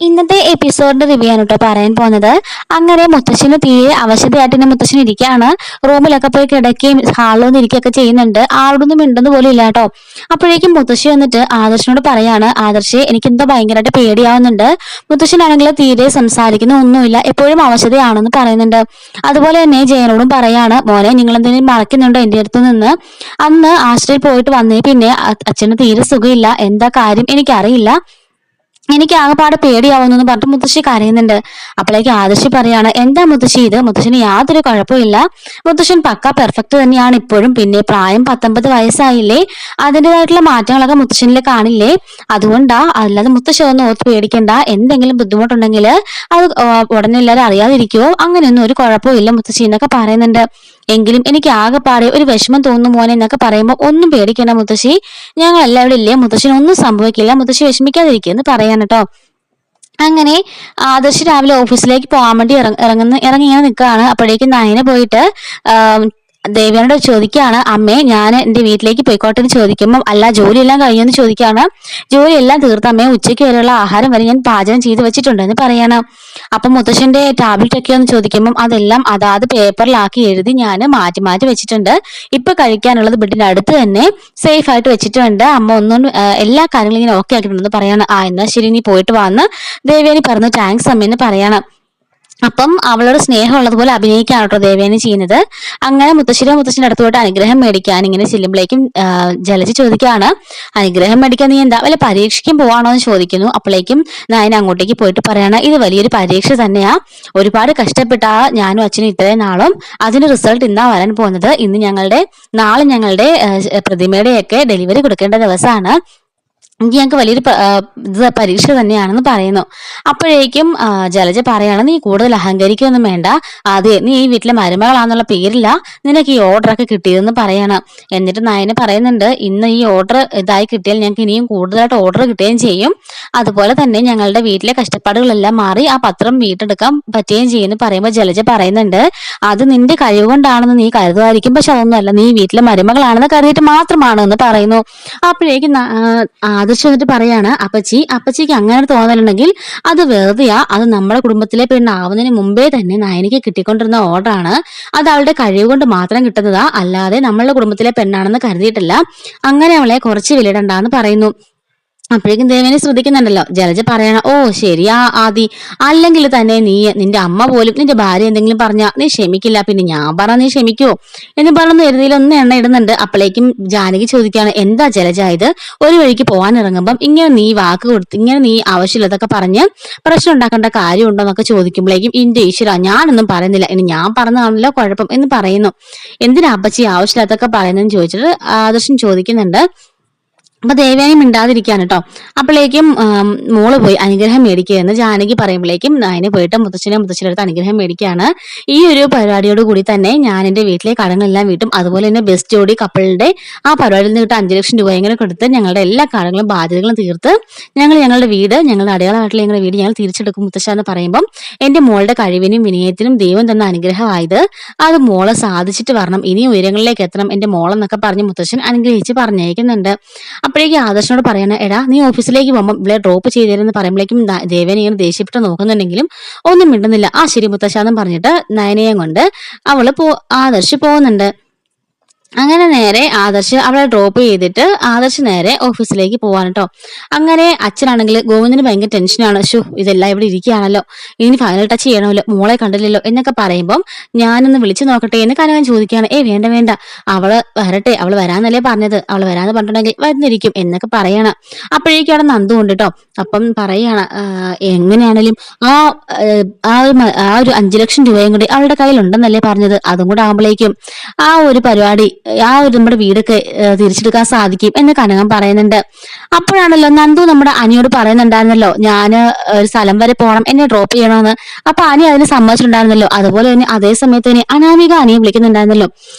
ഇന്നത്തെ എപ്പിസോഡിന്റെ റിവ്യൂ ആണ് കേട്ടോ പറയാൻ പോകുന്നത്. അങ്ങനെ മുത്തശ്ശന് തീരെ അവശതയായിട്ട് തന്നെ മുത്തശ്ശൻ ഇരിക്കുകയാണ്. റൂമിലൊക്കെ പോയി കിടക്കുകയും ഹാളിലൊന്നും ഇരിക്കുകയൊക്കെ ചെയ്യുന്നുണ്ട്. ആരോടൊന്നും മിണ്ടുന്ന പോലും ഇല്ല കേട്ടോ. അപ്പോഴേക്കും മുത്തശ്ശി വന്നിട്ട് ആദർശനോട് പറയാണ്, ആദർശെ എനിക്ക് എന്തോ ഭയങ്കരമായിട്ട് പേടിയാവുന്നുണ്ട്. മുത്തശ്ശനാണെങ്കിൽ തീരെ സംസാരിക്കുന്ന ഒന്നുമില്ല, എപ്പോഴും അവശതയാണെന്ന് പറയുന്നുണ്ട്. അതുപോലെ തന്നെ ജയനോടും പറയാണ്, മോനെ നിങ്ങൾ എന്തെങ്കിലും മറക്കുന്നുണ്ടോ എന്റെ അടുത്ത് നിന്ന്? അന്ന് ആശ്രയിൽ പോയിട്ട് വന്നേ പിന്നെ അച്ഛന് തീരെ സുഖമില്ല, എന്താ കാര്യം എനിക്കറിയില്ല, എനിക്ക് ആകെപ്പാടെ പേടിയാവുന്നു പറഞ്ഞിട്ട് മുത്തശ്ശി കരയുന്നുണ്ട്. അപ്പോഴേക്ക് ആദർശി പറയാണ്, എന്താ മുത്തശ്ശി ഇത്? മുത്തശ്ശന് യാതൊരു കുഴപ്പമില്ല, മുത്തശ്ശൻ പക്ക പെർഫെക്റ്റ് തന്നെയാണ് ഇപ്പോഴും. പിന്നെ പ്രായം 19 വയസ്സായില്ലേ, അതിൻ്റെതായിട്ടുള്ള മാറ്റങ്ങളൊക്കെ മുത്തശ്ശനിൽ കാണില്ലേ, അതുകൊണ്ടാ. അല്ലാതെ മുത്തശ്ശി ഒന്നും ഓർത്ത് പേടിക്കണ്ട, എന്തെങ്കിലും ബുദ്ധിമുട്ടുണ്ടെങ്കിൽ അത് ഉടനെ എല്ലാവരും അറിയാതിരിക്കുവോ, അങ്ങനെയൊന്നും ഒരു കുഴപ്പമില്ല മുത്തശ്ശി എന്നൊക്കെ പറയുന്നുണ്ട്. എങ്കിലും എനിക്ക് ആകെപ്പാടെ ഒരു വിഷമം തോന്നുന്നു മോനെ എന്നൊക്കെ പറയുമ്പോൾ, ഒന്നും പേടിക്കണ്ട മുത്തശ്ശി, ഞങ്ങൾ എല്ലാവരും ഇല്ലേ, മുത്തശ്ശിന് ഒന്നും സംഭവിക്കില്ല, മുത്തശ്ശി വിഷമിക്കാതിരിക്കുക എന്ന് പറയാൻ കേട്ടോ. അങ്ങനെ ആദർശ് രാവിലെ ഓഫീസിലേക്ക് പോകാൻ വേണ്ടി ഇറങ്ങി ഇങ്ങനെ നിൽക്കുകയാണ്. അപ്പോഴേക്കും നയന പോയിട്ട് ദേവ്യാനോട് ചോദിക്കുകയാണ്, അമ്മേ ഞാൻ എന്റെ വീട്ടിലേക്ക് പോയിക്കോട്ടെ എന്ന് ചോദിക്കുമ്പോൾ, അല്ല ജോലിയെല്ലാം കഴിഞ്ഞെന്ന് ചോദിക്കുകയാണ്. ജോലിയെല്ലാം തീർത്തമ്മേ, ഉച്ചയ്ക്ക് വരെയുള്ള ആഹാരം വരെ ഞാൻ പാചകം ചെയ്ത് വെച്ചിട്ടുണ്ടെന്ന് പറയാണ്. അപ്പം മുത്തശ്ശന്റെ ടാബ്ലറ്റ് ഒക്കെ ഒന്ന് ചോദിക്കുമ്പോൾ, അതെല്ലാം അതാത് പേപ്പറിലാക്കി എഴുതി ഞാൻ മാറ്റി മാറ്റി വെച്ചിട്ടുണ്ട്, ഇപ്പൊ കഴിക്കാനുള്ളത് ബെഡിന്റെ അടുത്ത് തന്നെ സേഫ് ആയിട്ട് വെച്ചിട്ടുണ്ട്, അമ്മ ഒന്നും എല്ലാ കാര്യങ്ങളും ഇങ്ങനെ ഓക്കെ ആക്കിയിട്ടുണ്ടെന്ന് പറയാണ്. എന്നാ ശരി, നീ പോയിട്ട് വന്ന് ദേവ്യാനി പറഞ്ഞു താങ്ക്സ് അമ്മയെന്ന് പറയണം. അപ്പം അവളോട് സ്നേഹമുള്ളതുപോലെ അഭിനയിക്കാണ് കേട്ടോ ദേവേനി ചെയ്യുന്നത്. അങ്ങനെ മുത്തശ്ശിയുടെ അടുത്ത് പോയിട്ട് അനുഗ്രഹം മേടിക്കാൻ ഇങ്ങനെ ചെല്ലുമ്പോഴേക്കും ജലജ ചോദിക്കുകയാണ്, അനുഗ്രഹം മേടിക്കാൻ നീ എന്താ വല്ല പരീക്ഷയ്ക്കും പോവാണോ എന്ന് ചോദിക്കുന്നു. അപ്പോഴേക്കും നയന അങ്ങോട്ടേക്ക് പോയിട്ട് പറയാണ്, ഇത് വലിയൊരു പരീക്ഷ തന്നെയാ, ഒരുപാട് കഷ്ടപ്പെട്ടാ ഞാനും അച്ഛനും ഇത്രയും നാളും, അതിന്റെ റിസൾട്ട് ഇന്നാ വരാൻ പോകുന്നത്. നാളെ ഞങ്ങളുടെ പ്രതിമയുടെയൊക്കെ ഡെലിവറി കൊടുക്കേണ്ട ദിവസമാണ്, ഞങ്ങൾക്ക് വലിയൊരു പരീക്ഷ തന്നെയാണെന്ന് പറയുന്നു. അപ്പോഴേക്കും ജലജ പറയാണ്, നീ കൂടുതൽ അഹങ്കരിക്കൊന്നും വേണ്ട, അതെ നീ ഈ വീട്ടിലെ മരുമകളാന്നുള്ള പേരില്ല നിനക്ക് ഈ ഓർഡറൊക്കെ കിട്ടിയതെന്ന് പറയാണ്. എന്നിട്ട് നയന പറയുന്നുണ്ട്, ഇന്ന് ഈ ഓർഡർ ഇതായി കിട്ടിയാൽ ഞങ്ങൾക്ക് ഇനിയും കൂടുതലായിട്ട് ഓർഡർ കിട്ടുകയും ചെയ്യും, അതുപോലെ തന്നെ ഞങ്ങളുടെ വീട്ടിലെ കഷ്ടപ്പാടുകളെല്ലാം മാറി ആ പത്രം വീട്ടെടുക്കാൻ പറ്റുകയും ചെയ്യുമെന്ന് പറയുമ്പോൾ ജലജ പറയുന്നുണ്ട്, അത് നിന്റെ കഴിവ് കൊണ്ടാണെന്ന് നീ കരുതുമായിരിക്കും, പക്ഷെ അതൊന്നുമല്ല, നീ വീട്ടിലെ മരുമകളാണെന്ന് കരുതിയിട്ട് മാത്രമാണ് എന്ന് പറയുന്നു. അപ്പോഴേക്കും ആദർശ് വന്നിട്ട് പറയാണ്, അപ്പച്ചിക്ക് അങ്ങനെ തോന്നലുണ്ടെങ്കിൽ അത് വെറുതെയാ, അത് നമ്മുടെ കുടുംബത്തിലെ പെണ്ണാവുന്നതിന് മുമ്പേ തന്നെ നയനിക്ക് കിട്ടിക്കൊണ്ടിരുന്ന ഓർഡറാണ്, അത് അവളുടെ കഴിവ് കൊണ്ട് മാത്രം കിട്ടുന്നതാ, അല്ലാതെ നമ്മളുടെ കുടുംബത്തിലെ പെണ്ണാണെന്ന് കരുതിയിട്ടില്ല, അങ്ങനെ അവളെ കുറച്ച് വിലയിടണ്ടെന്ന് പറയുന്നു. അപ്പോഴേക്കും ദേവനെ ശ്രദ്ധിക്കുന്നുണ്ടല്ലോ. ജലജ പറയണ, ഓ ശരിയാ ആദി, അല്ലെങ്കിൽ തന്നെ നിന്റെ അമ്മ പോലും നിന്റെ ഭാര്യ എന്തെങ്കിലും പറഞ്ഞാ നീ ക്ഷമിക്കില്ല, പിന്നെ ഞാൻ പറഞ്ഞ നീ ക്ഷമിക്കുവോ എന്ന് പറഞ്ഞു എരുതിയിൽ ഒന്ന് എണ്ണ ഇടുന്നുണ്ട്. അപ്പോഴേക്കും ജാനകി ചോദിക്കുകയാണ്, എന്താ ജലജ ഇത്, ഒരു വഴിക്ക് പോകാൻ ഇറങ്ങുമ്പം ഇങ്ങനെ നീ വാക്ക് കൊടുത്ത് ഇങ്ങനെ നീ ആവശ്യമില്ലാതൊക്കെ പറഞ്ഞ് പ്രശ്നം ഉണ്ടാക്കേണ്ട കാര്യമുണ്ടോ എന്നൊക്കെ ചോദിക്കുമ്പോഴേക്കും, ഇന്റെ ഈശ്വര ഞാനൊന്നും പറയുന്നില്ല, ഇനി ഞാൻ പറഞ്ഞതാണല്ലോ കുഴപ്പം എന്ന് പറയുന്നു. എന്തിനാ അപ്പച്ചി ആവശ്യമില്ലാത്തൊക്കെ പറയുന്നതെന്ന് ചോദിച്ചിട്ട് ആദർശൻ ചോദിക്കുന്നുണ്ട്. അപ്പൊ ദേവയാനി മിണ്ടാതിരിക്കാണ് കേട്ടോ. അപ്പോഴേക്കും മോള് പോയി അനുഗ്രഹം മേടിക്കുകയെന്ന് ജാനകി പറയുമ്പോഴേക്കും അതിന് പോയിട്ട് മുത്തച്ഛൻ്റെ അടുത്ത് അനുഗ്രഹം മേടിക്കുകയാണ്. ഈ ഒരു പരിപാടിയോട് കൂടി തന്നെ ഞാൻ എൻ്റെ വീട്ടിലെ കടങ്ങളെല്ലാം വീട്ടും, അതുപോലെ തന്നെ ബെസ്റ്റ് ജോഡി കപ്പിളിന്റെ ആ പരിപാടിയിൽ നിന്ന് കിട്ടും 5 ലക്ഷം രൂപ എങ്ങനെ കൊടുത്ത് ഞങ്ങളുടെ എല്ലാ കടങ്ങളും ബാധ്യതകളും തീർത്ത് ഞങ്ങളുടെ വീട്, ഞങ്ങളുടെ അടയാളമായിട്ടുള്ള ഞങ്ങളുടെ വീട് ഞങ്ങൾ തിരിച്ചെടുക്കും മുത്തശ്ശ എന്ന് പറയുമ്പം, എന്റെ മോളുടെ കഴിവിനും വിനയത്തിനും ദൈവം തന്ന അനുഗ്രഹമായത്, അത് മോളെ സാധിച്ചിട്ട് വരണം, ഇനി ഉയരങ്ങളിലേക്ക് എത്തണം എന്റെ മോളെന്നൊക്കെ പറഞ്ഞ് മുത്തശ്ശൻ അനുഗ്രഹിച്ച് പറഞ്ഞയക്കുന്നുണ്ട്. അപ്പോഴേക്കും ആദർശനോട് പറയണ, എടാ നീ ഓഫീസിലേക്ക് പോകുമ്പോൾ ഇവിടെ ഡ്രോപ്പ് ചെയ്തേരെന്ന് പറയുമ്പോഴേക്കും ദേവൻ ഇങ്ങനെ ദേഷ്യപ്പെട്ട് നോക്കുന്നുണ്ടെങ്കിലും ഒന്നും മിണ്ടുന്നില്ല. ആ ശരി മുത്തശ്ശാന്നും പറഞ്ഞിട്ട് നയനയും കൊണ്ട് ആദർശ് പോകുന്നുണ്ട്. അങ്ങനെ നേരെ ആദർശ് അവളെ ഡ്രോപ്പ് ചെയ്തിട്ട് ആദർശ് നേരെ ഓഫീസിലേക്ക് പോവാൻ കേട്ടോ. അങ്ങനെ അച്ഛനാണെങ്കിൽ ഗോവിന്ദന് ഭയങ്കര ടെൻഷനാണ്, ഇതെല്ലാം ഇവിടെ ഇരിക്കുകയാണല്ലോ, ഇനി ഫൈനൽ ടച്ച് ചെയ്യണമല്ലോ, മോളെ കണ്ടില്ലല്ലോ എന്നൊക്കെ പറയുമ്പം, ഞാനൊന്ന് വിളിച്ചു നോക്കട്ടെ എന്ന് കനകൻ ചോദിക്കുകയാണ്. വേണ്ട വേണ്ട, അവള് വരട്ടെ, അവള് വരാന്നല്ലേ പറഞ്ഞത്, അവള് വരാന്ന് പറഞ്ഞിട്ടുണ്ടെങ്കിൽ വരുന്നിരിക്കും എന്നൊക്കെ പറയണം. അപ്പോഴേക്കും അവിടെ നന്ദു ഉണ്ട് കേട്ടോ. അപ്പം പറയാണ്, എങ്ങനെയാണെങ്കിലും ആ ഒരു 5 ലക്ഷം രൂപയും കൂടി അവളുടെ കയ്യിലുണ്ടെന്നല്ലേ പറഞ്ഞത്, അതും കൂടെ ആകുമ്പോഴേക്കും ആ ഒരു പരിപാടി, നമ്മുടെ വീടൊക്കെ തിരിച്ചെടുക്കാൻ സാധിക്കും എന്ന് കനകം പറയുന്നുണ്ട്. അപ്പോഴാണല്ലോ നന്ദു നമ്മുടെ അനിയോട് പറയുന്നുണ്ടായിരുന്നല്ലോ, ഞാന് ഒരു സ്ഥലം വരെ പോകണം, എന്നെ ഡ്രോപ്പ് ചെയ്യണമെന്ന്. അപ്പൊ അനി അതിന് സമ്മതിച്ചിട്ടുണ്ടായിരുന്നല്ലോ. അതുപോലെ തന്നെ അതേ സമയത്ത് തന്നെ അനാമിക അനിയെ വിളിക്കുന്നുണ്ടായിരുന്നല്ലോ.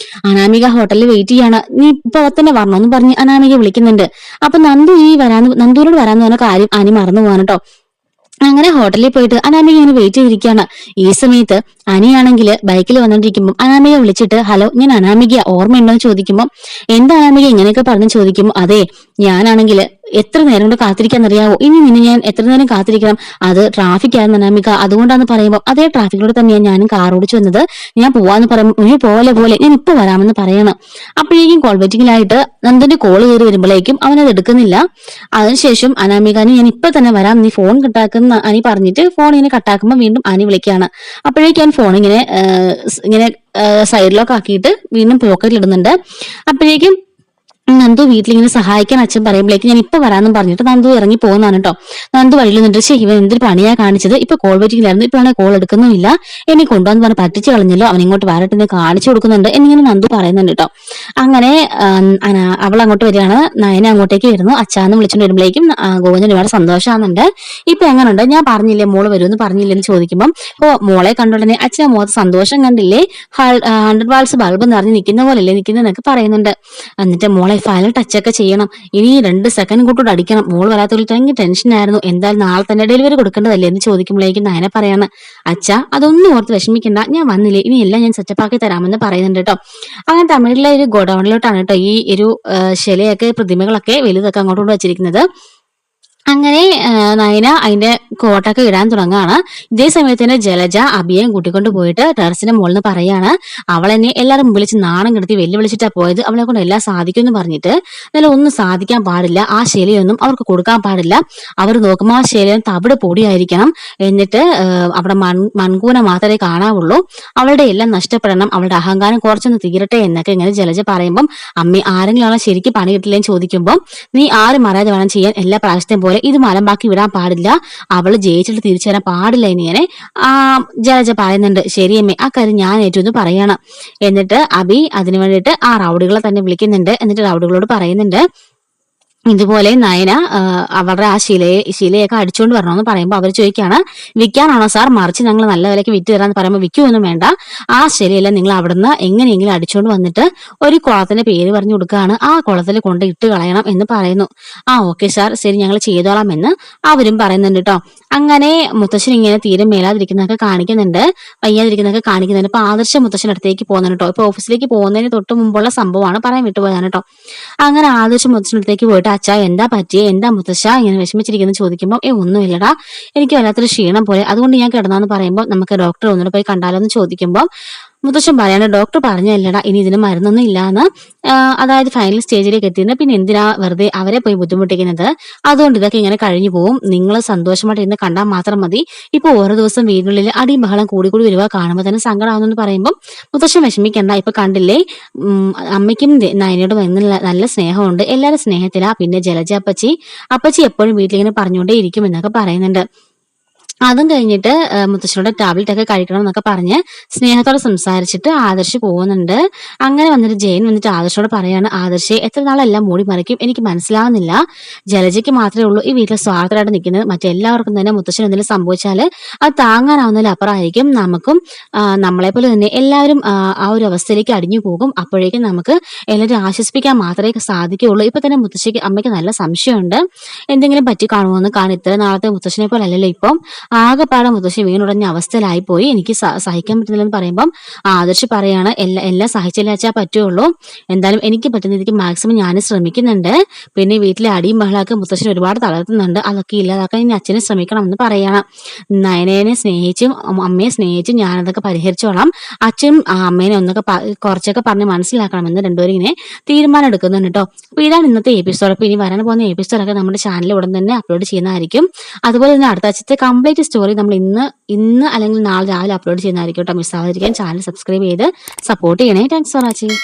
അനാമിക ഹോട്ടലിൽ വെയിറ്റ് ചെയ്യാണ്, നീ ഇപ്പൊ തന്നെ വരണമെന്ന് പറഞ്ഞ് അനാമിക വിളിക്കുന്നുണ്ട്. അപ്പൊ നന്ദുവിനോട് വരാന്ന് പറഞ്ഞ കാര്യം അനി മറന്നു പോകാൻ കേട്ടോ. അങ്ങനെ ഹോട്ടലിൽ പോയിട്ട് അനാമിക ഇങ്ങനെ വെയിറ്റ് ചെയ്തിരിക്കുകയാണ്. ഈ സമയത്ത് അനിയാണെങ്കിൽ ബൈക്കിൽ വന്നോണ്ടിരിക്കുമ്പോൾ അനാമിക വിളിച്ചിട്ട്, ഹലോ ഞാൻ അനാമിക, ഓർമ്മയുണ്ടോ എന്ന് ചോദിക്കുമ്പോൾ, എന്താ അനാമിക ഇങ്ങനെയൊക്കെ പറഞ്ഞു ചോദിക്കുമ്പോൾ, അതെ ഞാനാണെങ്കിൽ എത്ര നേരം കൊണ്ട് കാത്തിരിക്കാന്നറിയാവോ? ഇനി നിന്നെ ഞാൻ എത്ര നേരം കാത്തിരിക്കണം? അത് ട്രാഫിക് ആയിരുന്നു അനാമിക, അതുകൊണ്ടാന്ന് പറയുമ്പോൾ അതേ ട്രാഫിക്കിലൂടെ തന്നെയാണ് ഞാനും കാർ ഓടിച്ചു വന്നത്. ഞാൻ പോവാന്ന് പറയുമ്പോൾ നീ പോലെ ഞാൻ ഇപ്പൊ വരാമെന്ന് പറയണം. അപ്പോഴേക്കും കോൾ വെയിറ്റിംഗിലായിട്ട് നന്ദന്റെ കോള് കയറി വരുമ്പോഴേക്കും അവനത് എടുക്കുന്നില്ല. അതിനുശേഷം അനാമികാനെ ഞാൻ ഇപ്പൊ തന്നെ വരാം, നീ ഫോൺ കട്ടാക്കുന്ന അനി പറഞ്ഞിട്ട് ഫോൺ ഇങ്ങനെ കട്ടാക്കുമ്പോൾ വീണ്ടും അനി വിളിക്കുകയാണ്. അപ്പോഴേക്കും ഞാൻ ഫോൺ ഇങ്ങനെ സൈഡിലൊക്കെ ആക്കിയിട്ട് വീണ്ടും പോക്കറ്റിൽ ഇടുന്നുണ്ട്. അപ്പോഴേക്കും നന്ദു വീട്ടിലിങ്ങനെ സഹായിക്കാൻ അച്ഛൻ പറയുമ്പോഴേക്ക് ഞാൻ ഇപ്പൊ വരാമെന്ന് പറഞ്ഞിട്ട് നന്ദു ഇറങ്ങി പോകുന്നതാണ് കേട്ടോ. നന്ദു വഴിയിൽ നിന്നിട്ട് ശരി ഇവൻ എന്തൊരു പണിയാ കാണിച്ചത്, ഇപ്പൊ കോൾ വെയിറ്റിംഗിലായിരുന്നു, ഇപ്പൊ കോൾ എടുക്കുന്നുമില്ല, എന്നെ കൊണ്ടുവന്ന് പറഞ്ഞ് പറ്റിച്ചു കളഞ്ഞല്ലോ, അവൻ ഇങ്ങോട്ട് വരട്ടെ കാണിച്ചു കൊടുക്കുന്നുണ്ട് എന്നിങ്ങനെ നന്ദു പറയുന്നുണ്ട് കേട്ടോ. അങ്ങനെ അവൾ അങ്ങോട്ട് വരികയാണ്, നയന അങ്ങോട്ടേക്ക് വരുന്നു. അച്ഛാന്ന് വിളിച്ചോണ്ട് വരുമ്പോഴേക്കും ഗോവിന്ദൻ ഒരുപാട് സന്തോഷമാകുന്നുണ്ട്. ഇപ്പൊ എങ്ങനെയുണ്ട്, ഞാൻ പറഞ്ഞില്ലേ മോള് വരുമെന്ന് പറഞ്ഞില്ലെന്ന് ചോദിക്കുമ്പോൾ മോളെ കണ്ടുടനെ അച്ഛൻ മുഖത്ത് സന്തോഷം കണ്ടില്ലേ, 100 വാൾസ് ബൾബ് നിറഞ്ഞ് നിൽക്കുന്ന പോലല്ലേ നിൽക്കുന്നതെന്നൊക്കെ പറയുന്നുണ്ട്. എന്നിട്ട് മോളെ ഫൈനൽ ടച്ചൊക്കെ ചെയ്യണം, ഇനി 2 സെക്കൻഡ് കൂട്ടോട് അടിക്കണം, മോള് വരാത്തതിൽ ഭയങ്കര ടെൻഷനായിരുന്നു, എന്തായാലും നാളെ തന്നെ ഡെലിവറി കൊടുക്കേണ്ടതല്ലേ എന്ന് ചോദിക്കുമ്പോഴേക്കും നയന പറയാണ്, അച്ഛാ അതൊന്നും ഓർത്ത് വിഷമിക്കണ്ട, ഞാൻ വന്നില്ലേ ഇനി എല്ലാം ഞാൻ സെറ്റപ്പാക്കി തരാമെന്ന് പറയുന്നുണ്ട് കേട്ടോ. അങ്ങനെ തമിഴിലെ ഒരു ഗോഡൌണിലോട്ടാണ് കേട്ടോ ഈ ഒരു ശിലയൊക്കെ പ്രതിമകളൊക്കെ വലുതൊക്കെ അങ്ങോട്ട് കൊണ്ട് വെച്ചിരിക്കുന്നത്. അങ്ങനെ നയന അതിന്റെ കോട്ടൊക്കെ ഇടാൻ തുടങ്ങുകയാണ്. ഇതേ സമയത്ത് തന്നെ ജലജ അഭിയേയും കൂട്ടിക്കൊണ്ട് പോയിട്ട് ടെറസിന്റെ മുകളിൽ നിന്ന് പറയാണ്, അവളെന്നെ എല്ലാവരും മുമ്പിൽ വെച്ച് നാണം കെടുത്തി വെല്ലുവിളിച്ചിട്ടാ പോയത്, അവളെ കൊണ്ട് എല്ലാം സാധിക്കുമെന്ന് പറഞ്ഞിട്ട്. എന്നാലും ഒന്നും സാധിക്കാൻ പാടില്ല, ആ ശിലയൊന്നും അവർക്ക് കൊടുക്കാൻ പാടില്ല, അവർ നോക്കുമ്പോൾ ആ ശില തവിട് പൊടിയായിരിക്കണം, എന്നിട്ട് അവിടെ മൺകൂന മാത്രമേ കാണാവുള്ളൂ, അവളുടെ എല്ലാം നഷ്ടപ്പെടണം, അവളുടെ അഹങ്കാരം കുറച്ചൊന്ന് തീരട്ടെ എന്നൊക്കെ ഇങ്ങനെ ജലജ പറയുമ്പം അമ്മ ആരെങ്കിലും ശരിക്കും പണി കിട്ടില്ലെന്ന് ചോദിക്കുമ്പോൾ നീ ആരും അറിയാതെ വേണം ചെയ്യാൻ, എല്ലാ പ്രാവശ്യത്തെയും പോലെ ഇത് മലമ്പാക്കി വിടാൻ പാടില്ല, അവള് ജയിച്ചിട്ട് തിരിച്ചു വരാൻ പാടില്ല എന്നിങ്ങനെ ജലജ പറയുന്നുണ്ട്. ശരിയമ്മേ ആ കാര്യം ഞാൻ ഏറ്റു എന്ന് പറയണം. എന്നിട്ട് അബി അതിനു വേണ്ടിയിട്ട് ആ റൗഡികളെ തന്നെ വിളിക്കുന്നുണ്ട്. എന്നിട്ട് റൗഡികളോട് പറയുന്നുണ്ട്, ഇതുപോലെ നയന അവരുടെ ആ ശിലയൊക്കെ അടിച്ചുകൊണ്ട് വരണമെന്ന് പറയുമ്പോൾ അവർ ചോദിക്കുകയാണ്, വിൽക്കാനാണോ സാർ, മറിച്ച് ഞങ്ങൾ നല്ല വിലയ്ക്ക് വിറ്റ് തരാന്ന് പറയുമ്പോൾ വിൽക്കുമൊന്നും വേണ്ട, ആ ശിലയെല്ലാം നിങ്ങൾ അവിടുന്ന് എങ്ങനെയെങ്കിലും അടിച്ചുകൊണ്ട് വന്നിട്ട് ഒരു കുളത്തിന്റെ പേര് പറഞ്ഞു കൊടുക്കുകയാണ്, ആ കുളത്തിൽ കൊണ്ട് ഇട്ട് കളയണം എന്ന് പറയുന്നു. ഓക്കെ സാർ, ശരി ഞങ്ങൾ ചെയ്തോളാം എന്ന് അവരും പറയുന്നുണ്ട് കേട്ടോ. അങ്ങനെ മുത്തശ്ശൻ ഇങ്ങനെ തീരെ മേലാതിരിക്കുന്നതൊക്കെ കാണിക്കുന്നുണ്ട്, വയ്യാതിരിക്കുന്നതൊക്കെ കാണിക്കുന്നുണ്ട്. ഇപ്പൊ ആദർശ മുത്തശ്ശൻ അടുത്തേക്ക് പോകുന്നുണ്ട് കേട്ടോ. ഇപ്പൊ ഓഫീസിലേക്ക് പോകുന്നതിന് തൊട്ട് മുമ്പുള്ള സംഭവമാണ്, പറയാൻ വിട്ടുപോയാണ് കേട്ടോ. അങ്ങനെ ആദർശ മുത്തശ്ശൻ അടുത്തേക്ക് പോയിട്ട് അച്ഛാ എന്താ പറ്റിയേ, എന്താ മുത്തശ്ശ ഇങ്ങനെ വിഷമിച്ചിരിക്കുന്നു ചോദിക്കുമ്പോൾ ഒന്നുമില്ലടാ, എനിക്ക് വല്ലാത്തൊരു ക്ഷീണം പോലെ, അതുകൊണ്ട് ഞാൻ കിടന്നാന്ന് പറയുമ്പോൾ നമുക്ക് ഡോക്ടറെ ഒന്നുകൂടെ പോയി കണ്ടാലോ എന്ന് ചോദിക്കുമ്പോൾ മുത്തശ്ശൻ പറയാണ്, ഡോക്ടർ പറഞ്ഞല്ലടാ ഇനി ഇതിന് മരുന്നൊന്നും ഇല്ലാന്ന്, അതായത് ഫൈനൽ സ്റ്റേജിലേക്ക് എത്തിയിരുന്നത്, പിന്നെ എന്തിനാ വെറുതെ അവരെ പോയി ബുദ്ധിമുട്ടിക്കുന്നത്, അതുകൊണ്ട് ഇതൊക്കെ ഇങ്ങനെ കഴിഞ്ഞു പോവും, നിങ്ങൾ സന്തോഷമായിട്ട് ഇരുന്ന് കണ്ടാൽ മാത്രം മതി, ഇപ്പൊ ഓരോ ദിവസം വീടിനുള്ളിൽ അടിയും ബഹളം കൂടി വരുക കാണുമ്പോൾ തന്നെ സങ്കടമാണെന്ന് പറയുമ്പോൾ മുത്തശ്ശൻ വിഷമിക്കണ്ട, ഇപ്പൊ കണ്ടില്ലേ അമ്മയ്ക്കും നയനയോടും നല്ല സ്നേഹമുണ്ട്, എല്ലാവരും സ്നേഹത്തിലാ, പിന്നെ ജലജ അപ്പച്ചി എപ്പോഴും വീട്ടിലിങ്ങനെ പറഞ്ഞുകൊണ്ടേ ഇരിക്കും എന്നൊക്കെ പറയുന്നുണ്ട്. അതും കഴിഞ്ഞിട്ട് മുത്തശ്ശനോട് ടാബ്ലറ്റ് ഒക്കെ കഴിക്കണം എന്നൊക്കെ പറഞ്ഞ് സ്നേഹത്തോടെ സംസാരിച്ചിട്ട് ആദർശ് പോകുന്നുണ്ട്. അങ്ങനെ വന്നിട്ട് ജയൻ വന്നിട്ട് ആദർശോട് പറയാണ്, ആദർശെ എത്ര നാളെല്ലാം മൂടി മറിക്കും, എനിക്ക് മനസ്സിലാവുന്നില്ല, ജലജയ്ക്ക് മാത്രമേ ഉള്ളൂ ഈ വീട്ടിൽ സ്വാർത്ഥരായിട്ട് നിൽക്കുന്നത്, മറ്റെല്ലാവർക്കും തന്നെ മുത്തശ്ശൻ എന്തെങ്കിലും സംഭവിച്ചാൽ അത് താങ്ങാനാവുന്നതിൽ അപ്പുറമായിരിക്കും, നമുക്കും നമ്മളെ പോലെ തന്നെ എല്ലാവരും ആ ഒരു അവസ്ഥയിലേക്ക് അടിഞ്ഞു പോകും, അപ്പോഴേക്കും നമുക്ക് എല്ലാവരും ആശ്വസിപ്പിക്കാൻ മാത്രമേ സാധിക്കുകയുള്ളൂ. ഇപ്പൊ തന്നെ മുത്തശ്ശിക്ക് അമ്മയ്ക്ക് നല്ല സംശയമുണ്ട്, എന്തെങ്കിലും പറ്റി കാണുമോന്ന്, കാരണം ഇത്ര നാളത്തെ മുത്തശ്ശനെ പോലെ അല്ലല്ലോ ഇപ്പം, ആകെപ്പാടെ മുത്തശ്ശി വീണുടഞ്ഞ അവസ്ഥയിലായി പോയി, എനിക്ക് സഹിക്കാൻ പറ്റുന്നില്ലെന്ന് പറയുമ്പം ആദർശ് പറയാണ്, എല്ലാം സഹിച്ചില്ല വെച്ചാൽ പറ്റുള്ളൂ, എന്തായാലും എനിക്ക് പറ്റുന്ന രീതിക്ക് മാക്സിമം ഞാൻ ശ്രമിക്കുന്നുണ്ട്, പിന്നെ വീട്ടിലെ അടിയും ബഹളമൊക്കെ മുത്തശ്ശൻ ഒരുപാട് തളർത്തുന്നുണ്ട്, അതൊക്കെ ഇല്ലാതാക്കാൻ ഇനി അച്ഛനെ ശ്രമിക്കണം എന്ന് പറയണം. നയനയെ സ്നേഹിച്ചും അമ്മയെ സ്നേഹിച്ചും ഞാനതൊക്കെ പരിഹരിച്ചോളാം, അച്ഛനും അമ്മേനെ കുറച്ചൊക്കെ പറഞ്ഞ് മനസ്സിലാക്കണമെന്ന് രണ്ടുപേരും ഇങ്ങനെ തീരുമാനം എടുക്കുന്നുണ്ട് കേട്ടോ. അപ്പൊ ഇതാണ് ഇന്നത്തെ എപ്പിസോഡ്. അപ്പൊ ഇനി വരാൻ പോകുന്ന എപ്പിസോഡൊക്കെ നമ്മുടെ ചാനലിൽ ഉടൻ തന്നെ അപ്ലോഡ് ചെയ്യുന്നതായിരിക്കും. അതുപോലെ തന്നെ അടുത്ത ആഴ്ചത്തെ കംപ്ലീറ്റ് സ്റ്റോറി നമ്മൾ ഇന്ന് അല്ലെങ്കിൽ നാളെ രാവിലെ അപ്ലോഡ് ചെയ്യുന്നതായിരിക്കും കേട്ടോ. മിസ്സാവാതിരിക്കാൻ ചാനൽ സബ്സ്ക്രൈബ് ചെയ്ത് സപ്പോർട്ട് ചെയ്യണേ. Thanks for watching.